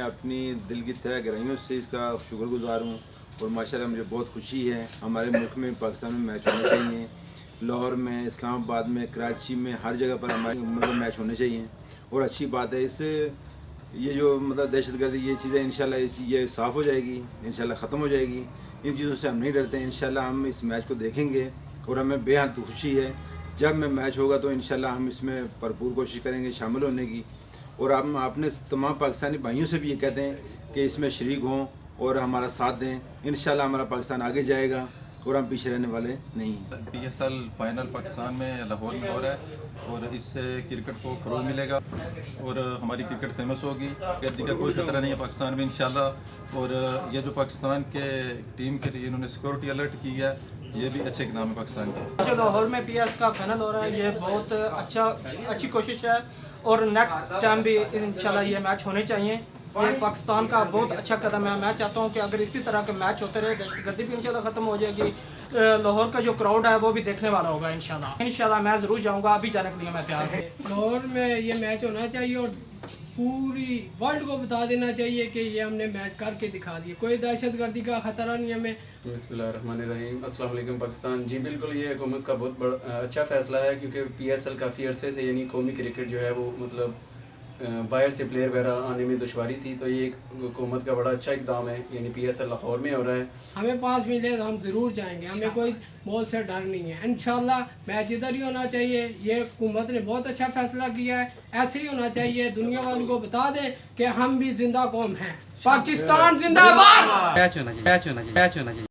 اپنی دل کی تہ گہرائیوں سے اس کا شکر گزار ہوں اور ماشاءاللہ مجھے بہت خوشی ہے. ہمارے ملک میں پاکستان میں میچ ہونے چاہیے. لاہور میں، اسلام آباد میں، کراچی میں، ہر جگہ پر ہمارے میچ ہونے چاہیے. اور اچھی بات ہے، اس سے یہ جو دہشت گردی یہ چیزیں انشاءاللہ یہ صاف ہو جائے گی، انشاءاللہ ختم ہو جائے گی. ان چیزوں سے ہم نہیں ڈرتے ہیں. انشاءاللہ ہم اس میچ کو دیکھیں گے اور ہمیں بے حد خوشی ہے. جب میں میچ ہوگا تو انشاءاللہ ہم اس میں بھرپور کوشش کریں گے شامل ہونے کی. اور ہم اپنے تمام پاکستانی بھائیوں سے بھی یہ کہتے ہیں کہ اس میں شریک ہوں اور ہمارا ساتھ دیں. انشاءاللہ ہمارا پاکستان آگے جائے گا اور ہم پیچھے رہنے والے نہیں. PSL فائنل پاکستان میں لاہور میں ہو رہا ہے اور اس سے کرکٹ کو فروغ ملے گا اور ہماری کرکٹ فیمس ہوگی. گردی کا کوئی خطرہ نہیں ہے پاکستان میں انشاءاللہ. اور یہ جو پاکستان کے ٹیم کے لیے انہوں نے سیکورٹی الرٹ کی ہے، یہ بھی اچھے اقدام ہے پاکستان کے. جو لاہور میں PS کا فائنل ہو رہا ہے، یہ بہت اچھی کوشش ہے اور نیکسٹ ٹائم بھی انشاءاللہ یہ میچ ہونے چاہیے. یہ پاکستان کا بہت اچھا قدم ہے. میں چاہتا ہوں کہ اگر اسی طرح کے میچ ہوتے رہے، دہشت گردی بھی انشاءاللہ ختم ہو جائے گی. لاہور کا جو کراؤڈ ہے وہ بھی دیکھنے والا ہوگا انشاءاللہ میں ضرور جاؤں گا. ابھی جانے کے لیے میں تیار ہوں. لاہور میں یہ میچ ہونا چاہیے اور پوری ورلڈ کو بتا دینا چاہیے کہ یہ ہم نے میچ کر کے دکھا دیا. کوئی دہشت گردی کا خطرہ نہیں ہمیں. بسم اللہ الرحمن الرحیم. السلام علیکم پاکستان. جی بالکل، یہ حکومت کا بہت بڑا اچھا فیصلہ ہے، کیونکہ PSL کافی عرصے سے یعنی قومی کرکٹ جو ہے وہ باہر سے پلیئر وغیرہ آنے میں دشواری تھی. تو یہ ایک حکومت کا بڑا اچھا اقدام ہے. یعنی PSL لاہور میں ہو رہا ہے. ہمیں 5 ملے تو ہم ضرور جائیں گے. ہمیں کوئی موت سے ڈر نہیں ہے. انشاءاللہ میچ ادھر ہی ہونا چاہیے. یہ حکومت نے بہت اچھا فیصلہ کیا ہے. ایسے ہی ہونا چاہیے. دنیا والوں کو بتا دیں کہ ہم بھی زندہ قوم ہیں. پاکستان زندہ باد.